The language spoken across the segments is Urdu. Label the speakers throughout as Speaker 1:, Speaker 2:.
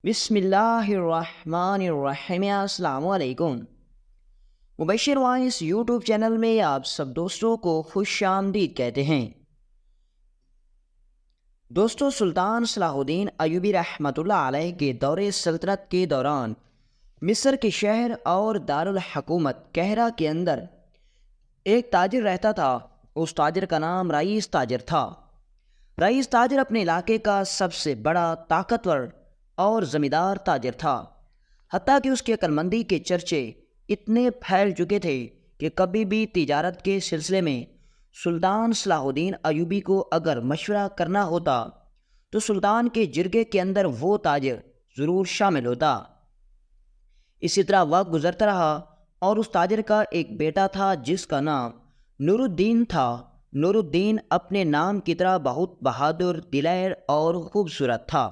Speaker 1: بسم اللہ الرحمن الرحیم، السلام علیکم۔ مبشر وائس یوٹیوب چینل میں آپ سب دوستوں کو خوش آمدید کہتے ہیں۔ دوستو، سلطان صلاح الدین ایوبی رحمۃ اللہ علیہ کے دور سلطنت کے دوران مصر کے شہر اور دارالحکومت قاہرہ کے اندر ایک تاجر رہتا تھا۔ اس تاجر کا نام رئیس تاجر تھا۔ رئیس تاجر اپنے علاقے کا سب سے بڑا، طاقتور اور زمیندار تاجر تھا، حتیٰ کہ اس کی عقلمندی کے چرچے اتنے پھیل چکے تھے کہ کبھی بھی تجارت کے سلسلے میں سلطان صلاح الدین ایوبی کو اگر مشورہ کرنا ہوتا تو سلطان کے جرگے کے اندر وہ تاجر ضرور شامل ہوتا۔ اسی طرح وقت گزرتا رہا اور اس تاجر کا ایک بیٹا تھا جس کا نام نور الدین تھا۔ نور الدین اپنے نام کی طرح بہت بہادر، دلیر اور خوبصورت تھا۔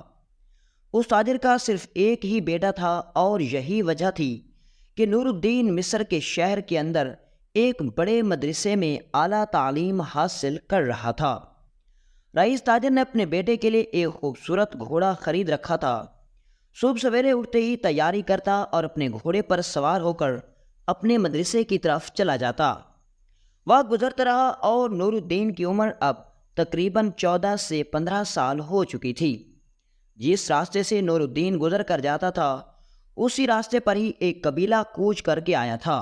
Speaker 1: اس تاجر کا صرف ایک ہی بیٹا تھا اور یہی وجہ تھی کہ نور الدین مصر کے شہر کے اندر ایک بڑے مدرسے میں اعلیٰ تعلیم حاصل کر رہا تھا۔ رئیس تاجر نے اپنے بیٹے کے لیے ایک خوبصورت گھوڑا خرید رکھا تھا۔ صبح سویرے اٹھتے ہی تیاری کرتا اور اپنے گھوڑے پر سوار ہو کر اپنے مدرسے کی طرف چلا جاتا۔ وقت گزرتا رہا اور نور الدین کی عمر اب تقریباً 14 سے 15 سال ہو چکی تھی۔ جس راستے سے نور الدین گزر کر جاتا تھا اسی راستے پر ہی ایک قبیلہ کوچ کر کے آیا تھا۔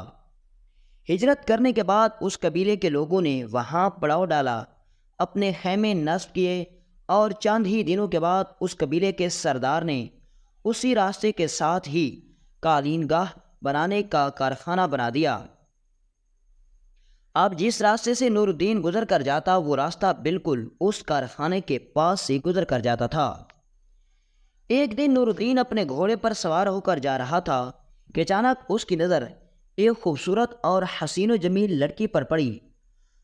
Speaker 1: ہجرت کرنے کے بعد اس قبیلے کے لوگوں نے وہاں پڑاؤ ڈالا، اپنے خیمے نصب کیے اور چند ہی دنوں کے بعد اس قبیلے کے سردار نے اسی راستے کے ساتھ ہی قالین گاہ بنانے کا کارخانہ بنا دیا۔ اب جس راستے سے نور الدین گزر کر جاتا وہ راستہ بالکل اس کارخانے کے پاس سے گزر کر جاتا تھا۔ ایک دن نور الدین اپنے گھوڑے پر سوار ہو کر جا رہا تھا کہ اچانک اس کی نظر ایک خوبصورت اور حسین و جمیل لڑکی پر پڑی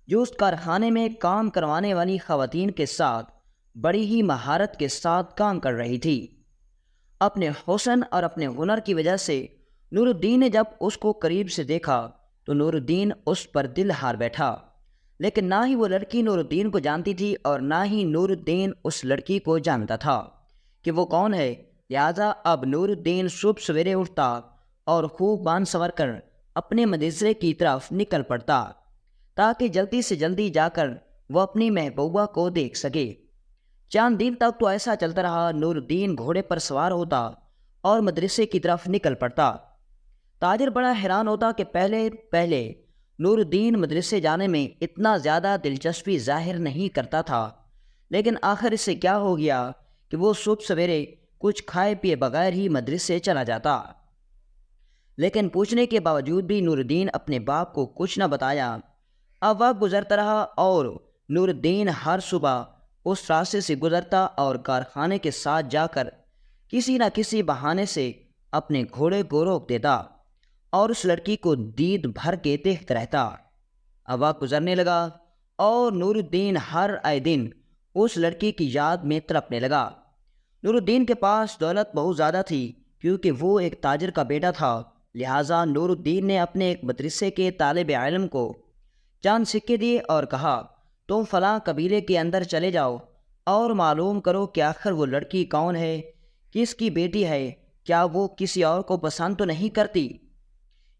Speaker 1: جو اس کارخانے میں کام کروانے والی خواتین کے ساتھ بڑی ہی مہارت کے ساتھ کام کر رہی تھی۔ اپنے حسن اور اپنے ہنر کی وجہ سے نور الدین نے جب اس کو قریب سے دیکھا تو نور الدین اس پر دل ہار بیٹھا، لیکن نہ ہی وہ لڑکی نور الدین کو جانتی تھی اور نہ ہی نور الدین اس لڑکی کو جانتا تھا کہ وہ کون ہے۔ لہٰذا اب نور الدین صبح سویرے اٹھتا اور خوب بان سنور کر اپنے مدرسے کی طرف نکل پڑتا تاکہ جلدی سے جلدی جا کر وہ اپنی محبوبہ کو دیکھ سکے۔ چند دن تک تو ایسا چلتا رہا۔ نور الدین گھوڑے پر سوار ہوتا اور مدرسے کی طرف نکل پڑتا۔ تاجر بڑا حیران ہوتا کہ پہلے نور الدین مدرسے جانے میں اتنا زیادہ دلچسپی ظاہر نہیں کرتا تھا، لیکن آخر اس سے کیا ہو گیا کہ وہ صبح سویرے کچھ کھائے پیے بغیر ہی مدرسے چلا جاتا۔ لیکن پوچھنے کے باوجود بھی نور الدین اپنے باپ کو کچھ نہ بتایا۔ اب وقت گزرتا رہا اور نور الدین ہر صبح اس راستے سے گزرتا اور کارخانے کے ساتھ جا کر کسی نہ کسی بہانے سے اپنے گھوڑے کو روک دیتا اور اس لڑکی کو دید بھر کے دیکھتا رہتا۔ اب وقت گزرنے لگا اور نور الدین ہر آئے دن اس لڑکی کی یاد میں تڑپنے لگا۔ نور الدین کے پاس دولت بہت زیادہ تھی کیونکہ وہ ایک تاجر کا بیٹا تھا، لہٰذا نور الدین نے اپنے ایک مدرسے کے طالب علم کو چند سکے دیے اور کہا، تم فلاں قبیلے کے اندر چلے جاؤ اور معلوم کرو کہ آخر وہ لڑکی کون ہے، کس کی بیٹی ہے، کیا وہ کسی اور کو پسند تو نہیں کرتی۔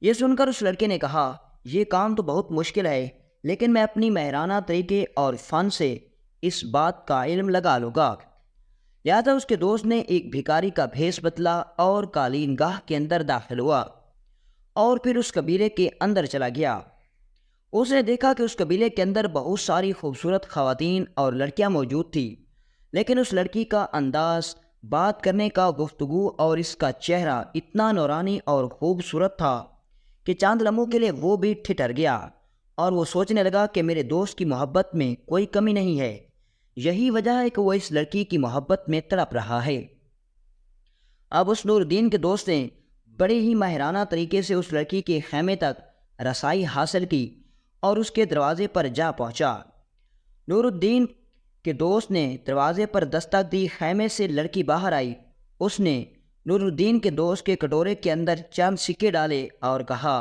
Speaker 1: یہ سن کر اس لڑکے نے کہا، یہ کام تو بہت مشکل ہے، لیکن میں اپنی ماہرانہ طریقے اور فن سے اس بات کا علم لگا لوں گا۔ لہٰذا اس کے دوست نے ایک بھکاری کا بھیس بتلا اور قالین گاہ کے اندر داخل ہوا اور پھر اس قبیلے کے اندر چلا گیا۔ اس نے دیکھا کہ اس قبیلے کے اندر بہت ساری خوبصورت خواتین اور لڑکیاں موجود تھیں، لیکن اس لڑکی کا انداز بات کرنے کا، گفتگو اور اس کا چہرہ اتنا نورانی اور خوبصورت تھا کہ چند لمحوں کے لیے وہ بھی ٹھٹر گیا اور وہ سوچنے لگا کہ میرے دوست کی محبت میں کوئی کمی نہیں ہے، یہی وجہ ہے کہ وہ اس لڑکی کی محبت میں تڑپ رہا ہے۔ اب اس نور الدین کے دوست نے بڑے ہی ماہرانہ طریقے سے اس لڑکی کے خیمے تک رسائی حاصل کی اور اس کے دروازے پر جا پہنچا۔ نور الدین کے دوست نے دروازے پر دستک دی، خیمے سے لڑکی باہر آئی۔ اس نے نور الدین کے دوست کے کٹورے کے اندر چند سکے ڈالے اور کہا،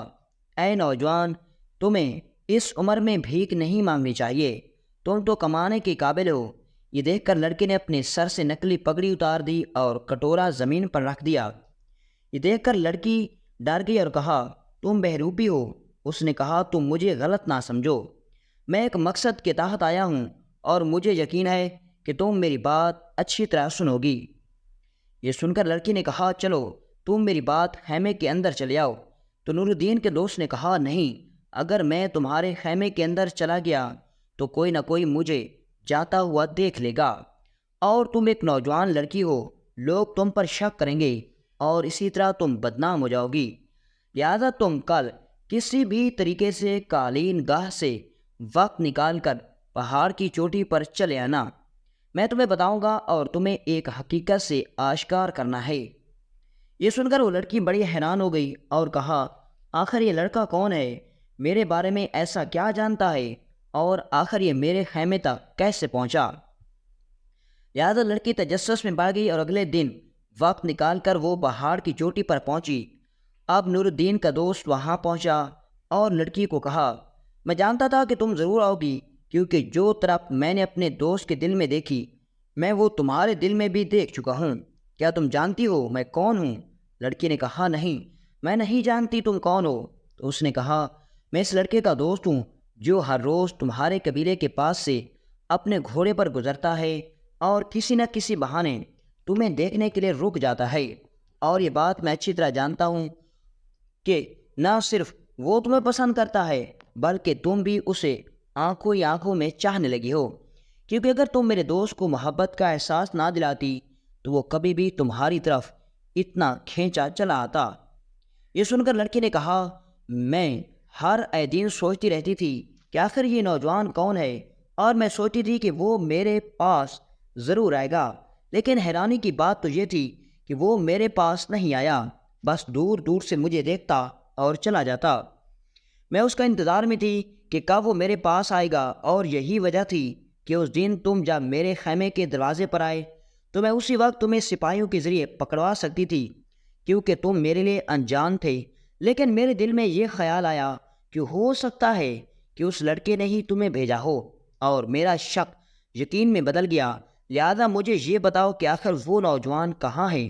Speaker 1: اے نوجوان، تمہیں اس عمر میں بھیک نہیں مانگنی چاہیے، تم تو کمانے کے قابل ہو، یہ دیکھ کر لڑکے نے اپنے سر سے نکلی پگڑی اتار دی اور کٹورا زمین پر رکھ دیا۔ یہ دیکھ کر لڑکی ڈر گئی اور کہا، تم بہروپی ہو؟ اس نے کہا، تم مجھے غلط نہ سمجھو، میں ایک مقصد کے تحت آیا ہوں اور مجھے یقین ہے کہ تم میری بات اچھی طرح سنو گی۔ یہ سن کر لڑکی نے کہا، چلو تم میری بات خیمے کے اندر چلے آؤ۔ تو نور الدین کے دوست نے کہا، نہیں، اگر میں تمہارے خیمے کے اندر چلا گیا تو کوئی نہ کوئی مجھے جاتا ہوا دیکھ لے گا، اور تم ایک نوجوان لڑکی ہو، لوگ تم پر شک کریں گے اور اسی طرح تم بدنام ہو جاؤ گی، لہذا تم کل کسی بھی طریقے سے قالین گاہ سے وقت نکال کر پہاڑ کی چوٹی پر چلے آنا، میں تمہیں بتاؤں گا اور تمہیں ایک حقیقت سے آشکار کرنا ہے۔ یہ سن کر وہ لڑکی بڑی حیران ہو گئی اور کہا، آخر یہ لڑکا کون ہے؟ میرے بارے میں ایسا کیا جانتا ہے اور آخر یہ میرے خیمے تک کیسے پہنچا؟ لہذا لڑکی تجسس میں پڑ گئی اور اگلے دن وقت نکال کر وہ پہاڑ کی چوٹی پر پہنچی۔ اب نور الدین کا دوست وہاں پہنچا اور لڑکی کو کہا، میں جانتا تھا کہ تم ضرور آؤ گی، کیونکہ جو طرف میں نے اپنے دوست کے دل میں دیکھی میں وہ تمہارے دل میں بھی دیکھ چکا ہوں۔ کیا تم جانتی ہو میں کون ہوں؟ لڑکی نے کہا، نہیں، میں نہیں جانتی تم کون ہو۔ تو اس نے کہا، میں اس لڑکے کا دوست ہوں جو ہر روز تمہارے قبیلے کے پاس سے اپنے گھوڑے پر گزرتا ہے اور کسی نہ کسی بہانے تمہیں دیکھنے کے لیے رک جاتا ہے، اور یہ بات میں اچھی طرح جانتا ہوں کہ نہ صرف وہ تمہیں پسند کرتا ہے بلکہ تم بھی اسے آنکھوں ہی آنکھوں میں چاہنے لگی ہو، کیونکہ اگر تم میرے دوست کو محبت کا احساس نہ دلاتی تو وہ کبھی بھی تمہاری طرف اتنا کھینچا چلا آتا۔ یہ سن کر لڑکی نے کہا، میں ہر دن سوچتی رہتی تھی کہ آخر یہ نوجوان کون ہے، اور میں سوچتی تھی کہ وہ میرے پاس ضرور آئے گا، لیکن حیرانی کی بات تو یہ تھی کہ وہ میرے پاس نہیں آیا، بس دور دور سے مجھے دیکھتا اور چلا جاتا۔ میں اس کا انتظار میں تھی کہ کب وہ میرے پاس آئے گا، اور یہی وجہ تھی کہ اس دن تم جب میرے خیمے کے دروازے پر آئے تو میں اسی وقت تمہیں سپاہیوں کے ذریعے پکڑوا سکتی تھی، کیونکہ تم میرے لیے انجان تھے، لیکن میرے دل میں یہ خیال آیا کہ ہو سکتا ہے کہ اس لڑکے نے ہی تمہیں بھیجا ہو، اور میرا شک یقین میں بدل گیا، لہذا مجھے یہ بتاؤ کہ آخر وہ نوجوان کہاں ہے؟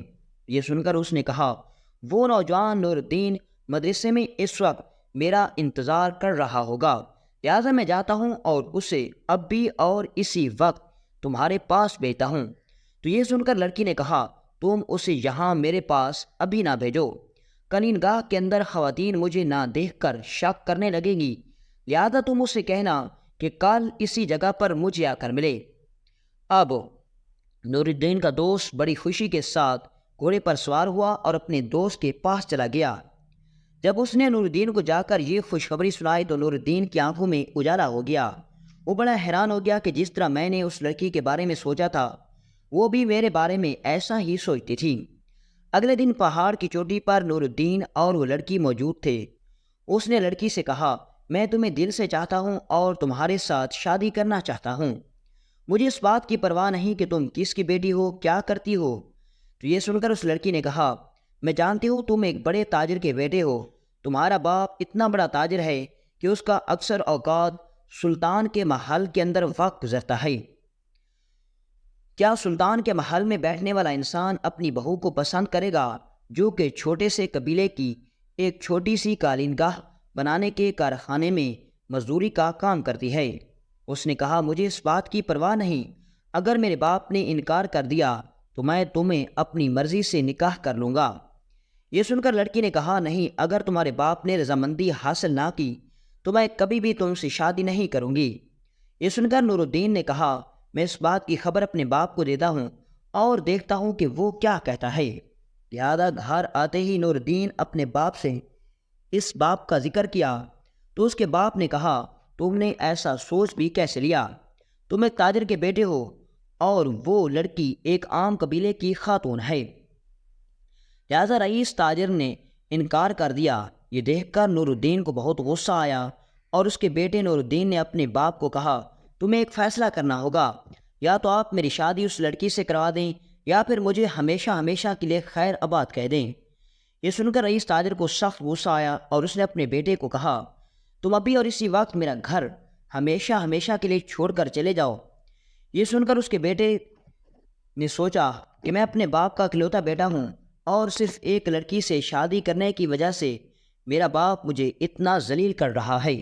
Speaker 1: یہ سن کر اس نے کہا، وہ نوجوان نور الدین مدرسے میں اس وقت میرا انتظار کر رہا ہوگا، لہذا میں جاتا ہوں اور اسے اب بھی اور اسی وقت تمہارے پاس بھیجتا ہوں۔ تو یہ سن کر لڑکی نے کہا، تم اسے یہاں میرے پاس ابھی نہ بھیجو، قالین گاہ کے اندر خواتین مجھے نہ دیکھ کر شک کرنے لگیں گی، لہذا تم اسے کہنا کہ کل اسی جگہ پر مجھے آ کر ملے۔ اب نور الدین کا دوست بڑی خوشی کے ساتھ گھوڑے پر سوار ہوا اور اپنے دوست کے پاس چلا گیا۔ جب اس نے نور الدین کو جا کر یہ خوشخبری سنائی تو نور الدین کی آنکھوں میں اجالا ہو گیا۔ وہ بڑا حیران ہو گیا کہ جس طرح میں نے اس لڑکی کے بارے میں سوچا تھا وہ بھی میرے بارے میں ایسا ہی سوچتی تھی۔ اگلے دن پہاڑ کی چوٹی پر نور الدین اور وہ لڑکی موجود تھے۔ اس نے لڑکی سے کہا، میں تمہیں دل سے چاہتا ہوں اور تمہارے ساتھ شادی کرنا چاہتا ہوں، مجھے اس بات کی پرواہ نہیں کہ تم کس کی بیٹی ہو، کیا کرتی ہو۔ تو یہ سن کر اس لڑکی نے کہا، میں جانتی ہوں تم ایک بڑے تاجر کے بیٹے ہو، تمہارا باپ اتنا بڑا تاجر ہے کہ اس کا اکثر اوقات سلطان کے محل کے اندر وقت گزرتا ہے۔ کیا سلطان کے محل میں بیٹھنے والا انسان اپنی بہو کو پسند کرے گا جو کہ چھوٹے سے قبیلے کی ایک چھوٹی سی قالین گاہ بنانے کے کارخانے میں مزدوری کا کام کرتی ہے؟ اس نے کہا، مجھے اس بات کی پرواہ نہیں، اگر میرے باپ نے انکار کر دیا تو میں تمہیں اپنی مرضی سے نکاح کر لوں گا۔ یہ سن کر لڑکی نے کہا، نہیں، اگر تمہارے باپ نے رضامندی حاصل نہ کی تو میں کبھی بھی تم سے شادی نہیں کروں گی۔ یہ سن کر نور الدین نے کہا، میں اس بات کی خبر اپنے باپ کو دیتا ہوں اور دیکھتا ہوں کہ وہ کیا کہتا ہے۔ لہذا گھر آتے ہی نور الدین اپنے باپ سے اس بات کا ذکر کیا تو اس کے باپ نے کہا، تم نے ایسا سوچ بھی کیسے لیا؟ تم ایک تاجر کے بیٹے ہو اور وہ لڑکی ایک عام قبیلے کی خاتون ہے، لہذا رئیس تاجر نے انکار کر دیا۔ یہ دیکھ کر نور الدین کو بہت غصہ آیا اور اس کے بیٹے نور الدین نے اپنے باپ کو کہا، تمہیں ایک فیصلہ کرنا ہوگا، یا تو آپ میری شادی اس لڑکی سے کروا دیں یا پھر مجھے ہمیشہ ہمیشہ کے لیے خیر آباد کہہ دیں۔ یہ سن کر رئیس تاجر کو سخت غصہ آیا اور اس نے اپنے بیٹے کو کہا، تم ابھی اور اسی وقت میرا گھر ہمیشہ ہمیشہ کے لیے چھوڑ کر چلے جاؤ۔ یہ سن کر اس کے بیٹے نے سوچا کہ میں اپنے باپ کا اکلوتا بیٹا ہوں اور صرف ایک لڑکی سے شادی کرنے کی وجہ سے میرا باپ مجھے اتنا ذلیل کر رہا ہے۔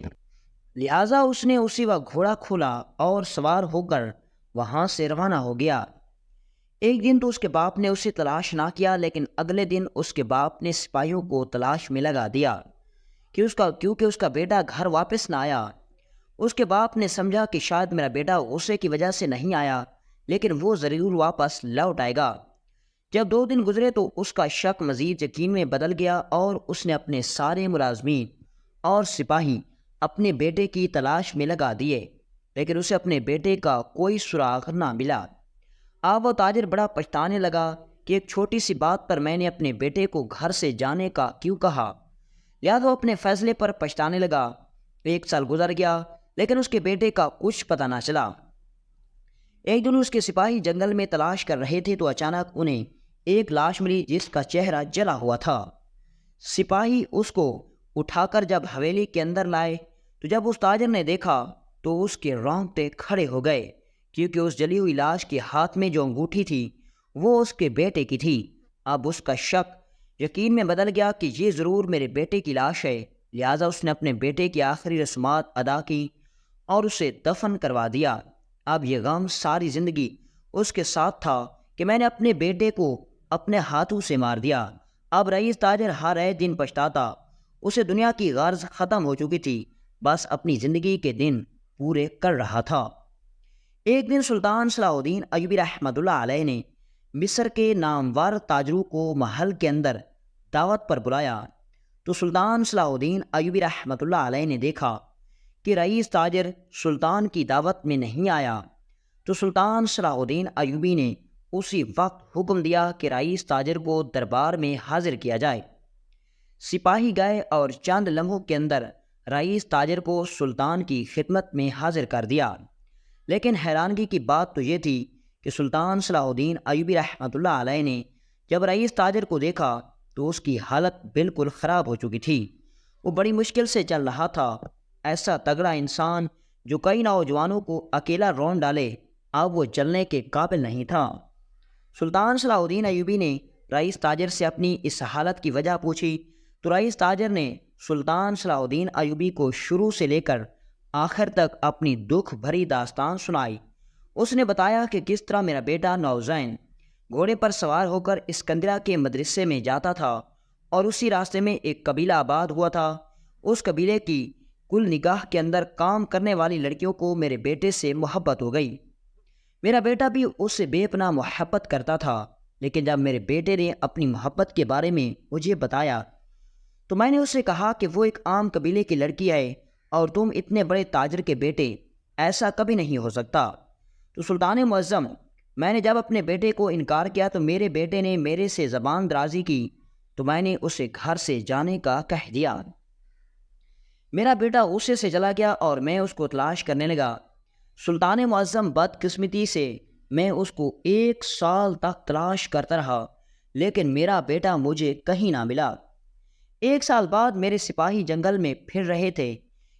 Speaker 1: لہٰذا اس نے اسی وقت گھوڑا کھولا اور سوار ہو کر وہاں سے روانہ ہو گیا۔ ایک دن تو اس کے باپ نے اسے تلاش نہ کیا، لیکن اگلے دن اس کے باپ نے سپاہیوں کو تلاش میں لگا دیا کیونکہ اس کا بیٹا گھر واپس نہ آیا۔ اس کے باپ نے سمجھا کہ شاید میرا بیٹا غصے کی وجہ سے نہیں آیا، لیکن وہ ضرور واپس لوٹ آئے گا۔ جب 2 دن گزرے تو اس کا شک مزید یقین میں بدل گیا اور اس نے اپنے سارے ملازمین اور سپاہی اپنے بیٹے کی تلاش میں لگا دیے، لیکن اسے اپنے بیٹے کا کوئی سراغ نہ ملا۔ اب وہ تاجر بڑا پچھتانے لگا کہ ایک چھوٹی سی بات پر میں نے اپنے بیٹے کو گھر سے جانے کا کیوں کہا۔ لہٰذا وہ اپنے فیصلے پر پچھتانے لگا۔ 1 سال گزر گیا، لیکن اس کے بیٹے کا کچھ پتہ نہ چلا۔ ایک دن اس کے سپاہی جنگل میں تلاش کر رہے تھے تو اچانک انہیں ایک لاش ملی جس کا چہرہ جلا ہوا تھا۔ سپاہی اس کو اٹھا کر جب حویلی کے اندر لائے تو جب اس تاجر نے دیکھا تو اس کے رونگٹے کھڑے ہو گئے، کیونکہ اس جلی ہوئی لاش کے ہاتھ میں جو انگوٹھی تھی وہ اس کے بیٹے کی تھی۔ اب اس کا شک یقین میں بدل گیا کہ یہ ضرور میرے بیٹے کی لاش ہے، لہٰذا اس نے اپنے بیٹے کی آخری رسومات ادا کی اور اسے دفن کروا دیا۔ اب یہ غم ساری زندگی اس کے ساتھ تھا کہ میں نے اپنے بیٹے کو اپنے ہاتھوں سے مار دیا۔ اب رئیس تاجر ہر دن پچھتاتا، اسے دنیا کی غرض ختم ہو چکی تھی، بس اپنی زندگی کے دن پورے کر رہا تھا۔ ایک دن سلطان صلاح الدین ایوبی رحمۃ اللہ علیہ نے مصر کے نامور تاجروں کو محل کے اندر دعوت پر بلایا تو سلطان صلاح الدین ایوبی رحمۃ اللہ علیہ نے دیکھا کہ رئیس تاجر سلطان کی دعوت میں نہیں آیا، تو سلطان صلاح الدین ایوبی نے اسی وقت حکم دیا کہ رئیس تاجر کو دربار میں حاضر کیا جائے۔ سپاہی گئے اور چند لمحوں کے اندر رئیس تاجر کو سلطان کی خدمت میں حاضر کر دیا، لیکن حیرانگی کی بات تو یہ تھی کہ سلطان صلاح الدین ایوبی رحمۃ اللہ علیہ نے جب رئیس تاجر کو دیکھا تو اس کی حالت بالکل خراب ہو چکی تھی۔ وہ بڑی مشکل سے چل رہا تھا۔ ایسا تگڑا انسان جو کئی نوجوانوں کو اکیلا رون ڈالے، اب وہ چلنے کے قابل نہیں تھا۔ سلطان صلاح الدین ایوبی نے رئیس تاجر سے اپنی اس حالت کی وجہ پوچھی تو رئیس تاجر نے سلطان صلاح الدین ایوبی کو شروع سے لے کر آخر تک اپنی دکھ بھری داستان سنائی۔ اس نے بتایا کہ کس طرح میرا بیٹا نوزین گھوڑے پر سوار ہو کر اسکندریہ کے مدرسے میں جاتا تھا اور اسی راستے میں ایک قبیلہ آباد ہوا تھا۔ اس قبیلے کی کل نگاہ کے اندر کام کرنے والی لڑکیوں کو میرے بیٹے سے محبت ہو گئی۔ میرا بیٹا بھی اس سے بے پناہ محبت کرتا تھا، لیکن جب میرے بیٹے نے اپنی محبت کے بارے میں مجھے بتایا تو میں نے اسے کہا کہ وہ ایک عام قبیلے کی لڑکی ہے اور تم اتنے بڑے تاجر کے بیٹے، ایسا کبھی نہیں ہو سکتا۔ تو سلطان معظم، میں نے جب اپنے بیٹے کو انکار کیا تو میرے بیٹے نے میرے سے زبان درازی کی تو میں نے اسے گھر سے جانے کا کہہ دیا۔ میرا بیٹا غصے سے چلا گیا اور میں اس کو تلاش کرنے لگا۔ سلطان معظم، بدقسمتی سے میں اس کو 1 سال تک تلاش کرتا رہا، لیکن میرا بیٹا مجھے کہیں نہ ملا۔ 1 سال بعد میرے سپاہی جنگل میں پھر رہے تھے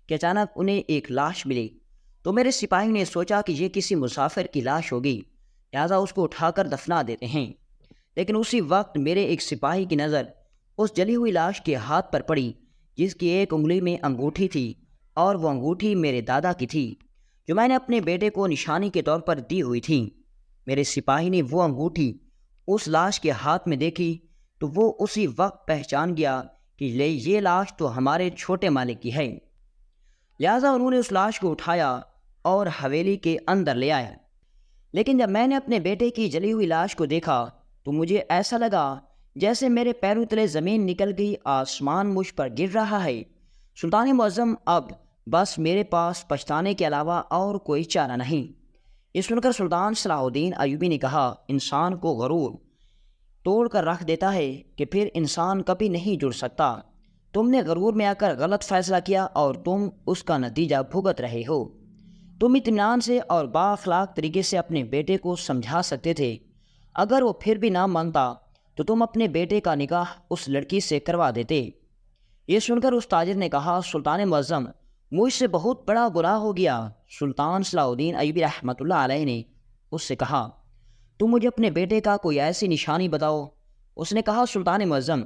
Speaker 1: کہ اچانک انہیں ایک لاش ملی، تو میرے سپاہی نے سوچا کہ یہ کسی مسافر کی لاش ہوگی، لہٰذا اس کو اٹھا کر دفنا دیتے ہیں۔ لیکن اسی وقت میرے ایک سپاہی کی نظر اس جلی ہوئی لاش کے ہاتھ پر پڑی جس کی ایک انگلی میں انگوٹھی تھی، اور وہ انگوٹھی میرے دادا کی تھی جو میں نے اپنے بیٹے کو نشانی کے طور پر دی ہوئی تھی۔ میرے سپاہی نے وہ انگوٹھی اس لاش کے ہاتھ میں دیکھی تو وہ اسی وقت پہچان گیا کہ یہ لاش تو ہمارے چھوٹے مالک کی ہے، لہٰذا انہوں نے اس لاش کو اٹھایا اور حویلی کے اندر لے آیا۔ لیکن جب میں نے اپنے بیٹے کی جلی ہوئی لاش کو دیکھا تو مجھے ایسا لگا جیسے میرے پیروں تلے زمین نکل گئی، آسمان مجھ پر گر رہا ہے۔ سلطان معظم، اب بس میرے پاس پچھتانے کے علاوہ اور کوئی چارہ نہیں۔ یہ سن کر سلطان صلاح الدین ایوبی نے کہا، انسان کو غرور توڑ کر رکھ دیتا ہے کہ پھر انسان کبھی نہیں جڑ سکتا۔ تم نے غرور میں آ کر غلط فیصلہ کیا اور تم اس کا نتیجہ بھگت رہے ہو۔ تم اطمینان سے اور بااخلاق طریقے سے اپنے بیٹے کو سمجھا سکتے تھے۔ اگر وہ پھر بھی نہ مانتا تو تم اپنے بیٹے کا نکاح اس لڑکی سے کروا دیتے۔ یہ سن کر اس تاجر نے کہا، سلطان معظم، مجھ سے بہت بڑا گناہ ہو گیا۔ سلطان صلاح الدین ایوبی رحمۃ اللہ علیہ نے اس سے کہا تم مجھے اپنے بیٹے کا کوئی ایسی نشانی بتاؤ۔ اس نے کہا سلطان معظم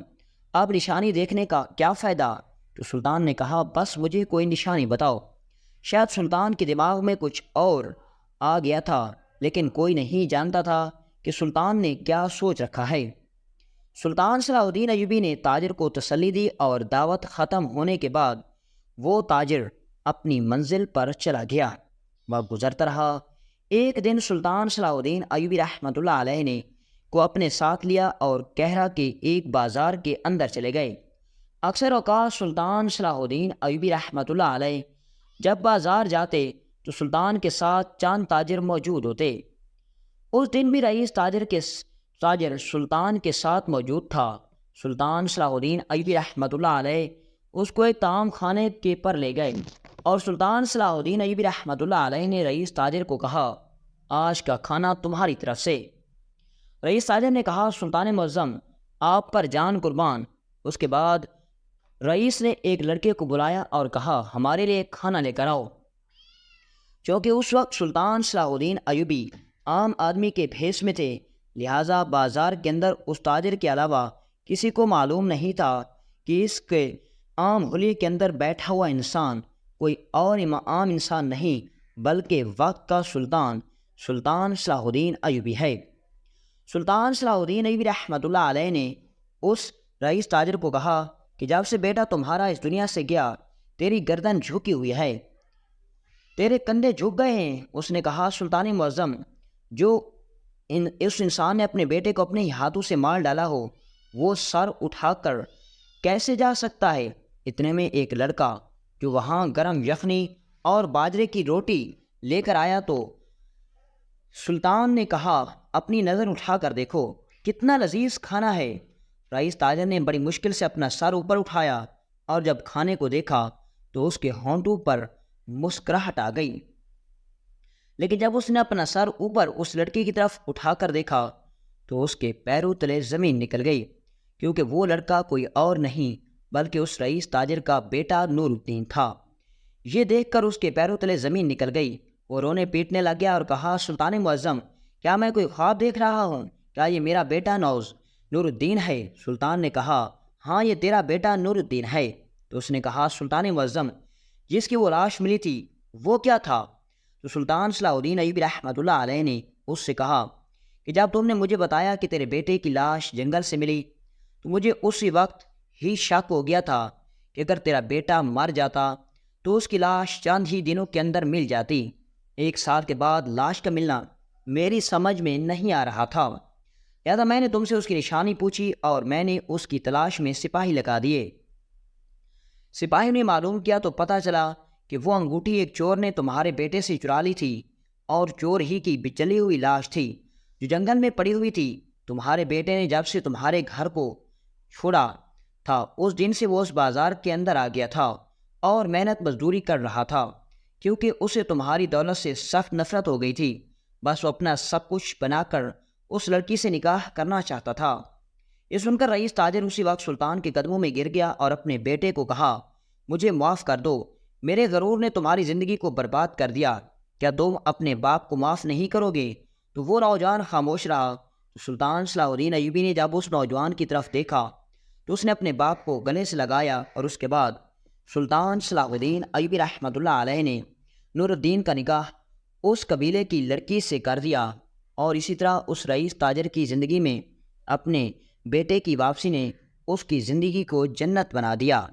Speaker 1: اب نشانی دیکھنے کا کیا فائدہ؟ تو سلطان نے کہا بس مجھے کوئی نشانی بتاؤ۔ شاید سلطان کے دماغ میں کچھ اور آ گیا تھا، لیکن کوئی نہیں جانتا تھا کہ سلطان نے کیا سوچ رکھا ہے۔ سلطان صلاح الدین ایوبی نے تاجر کو تسلی دی اور دعوت ختم ہونے کے بعد وہ تاجر اپنی منزل پر چلا گیا۔ وقت گزرتا رہا۔ ایک دن سلطان صلاح الدین ایوبی رحمۃ اللہ علیہ نے کو اپنے ساتھ لیا اور کہرا کے ایک بازار کے اندر چلے گئے۔ اکثر اوقات سلطان صلاح الدین ایوبی رحمۃ اللہ علیہ جب بازار جاتے تو سلطان کے ساتھ چند تاجر موجود ہوتے۔ اس دن بھی رئیس تاجر سلطان کے ساتھ موجود تھا۔ سلطان صلاح الدین ایوبی رحمۃ اللہ علیہ اس کو ایک طعام خانے کے پر لے گئے اور سلطان صلاح الدین ایوبی رحمۃ اللہ علیہ نے رئیس تاجر کو کہا آج کا کھانا تمہاری طرف سے۔ رئیس تاجر نے کہا سلطان معظم آپ پر جان قربان۔ اس کے بعد رئیس نے ایک لڑکے کو بلایا اور کہا ہمارے لیے کھانا لے کر آؤ۔ چونکہ اس وقت سلطان صلاح الدین ایوبی عام آدمی کے بھیس میں تھے، لہٰذا بازار کے اندر اس تاجر کے علاوہ کسی کو معلوم نہیں تھا کہ اس کے عام حلیے کے اندر بیٹھا ہوا انسان کوئی اور عام انسان نہیں بلکہ وقت کا سلطان صلاح الدین ایوبی ہے۔ سلطان صلاح الدین ایوبی رحمۃ اللہ علیہ نے اس رئیس تاجر کو کہا کہ جب سے بیٹا تمہارا اس دنیا سے گیا تیری گردن جھکی ہوئی ہے، تیرے کندھے جھک گئے ہیں۔ اس نے کہا سلطان معظم جو اس انسان نے اپنے بیٹے کو اپنے ہی ہاتھوں سے مار ڈالا ہو وہ سر اٹھا کر کیسے جا سکتا ہے؟ اتنے میں ایک لڑکا جو وہاں گرم یخنی اور باجرے کی روٹی لے کر آیا تو سلطان نے کہا اپنی نظر اٹھا کر دیکھو کتنا لذیذ کھانا ہے۔ رئیس تاجر نے بڑی مشکل سے اپنا سر اوپر اٹھایا اور جب کھانے کو دیکھا تو اس کے ہونٹوں پر مسکراہٹ آ گئی، لیکن جب اس نے اپنا سر اوپر اس لڑکی کی طرف اٹھا کر دیکھا تو اس کے پیروں تلے زمین نکل گئی، کیونکہ وہ لڑکا کوئی اور نہیں بلکہ اس رئیس تاجر کا بیٹا نور الدین تھا۔ یہ دیکھ کر اس کے پیروں تلے زمین نکل گئی، وہ رونے پیٹنے لگ گیا اور کہا سلطان معظم کیا میں کوئی خواب دیکھ رہا ہوں؟ کیا یہ میرا بیٹا نور الدین ہے؟ سلطان نے کہا ہاں یہ تیرا بیٹا نور الدین ہے۔ تو اس نے کہا سلطان معظم جس کی وہ لاش ملی تھی وہ کیا تھا؟ تو سلطان صلاح الدین ایوبی رحمۃ اللہ علیہ نے اس سے کہا کہ جب تم نے مجھے بتایا کہ تیرے بیٹے کی لاش جنگل سے ملی تو مجھے اسی وقت ہی شک ہو گیا تھا کہ اگر تیرا بیٹا مر جاتا تو اس کی لاش چند ہی دنوں کے اندر مل جاتی۔ 1 سال کے بعد لاش کا ملنا میری سمجھ میں نہیں آ رہا تھا، لہٰذا میں نے تم سے اس کی نشانی پوچھی اور میں نے اس کی تلاش میں سپاہی لگا دیے۔ سپاہیوں نے معلوم کیا تو پتہ چلا کہ وہ انگوٹھی ایک چور نے تمہارے بیٹے سے چرا لی تھی اور چور ہی کی بچلی ہوئی لاش تھی جو جنگل میں پڑی ہوئی تھی۔ تمہارے بیٹے نے جب سے تمہارے گھر کو چھوڑا تھا اس دن سے وہ اس بازار کے اندر آ گیا تھا اور محنت مزدوری کر رہا تھا، کیونکہ اسے تمہاری دولت سے سخت نفرت ہو گئی تھی۔ بس وہ اپنا سب کچھ بنا کر اس لڑکی سے نکاح کرنا چاہتا تھا۔ یہ سن کر رئیس تاجر اسی وقت سلطان کے قدموں میں گر گیا اور اپنے بیٹے کو کہا مجھے معاف کر دو، میرے غرور نے تمہاری زندگی کو برباد کر دیا، کیا تم اپنے باپ کو معاف نہیں کرو گے؟ تو وہ نوجوان خاموش رہا۔ تو سلطان صلاح الدین ایوبی نے جب اس نوجوان کی طرف دیکھا تو اس نے اپنے باپ کو گلے سے لگایا اور اس کے بعد سلطان صلاح الدین ایوبی رحمۃ اللہ علیہ نے نور الدین کا نکاح اس قبیلے کی لڑکی سے کر دیا، اور اسی طرح اس رئیس تاجر کی زندگی میں اپنے بیٹے کی واپسی نے اس کی زندگی کو جنت بنا دیا۔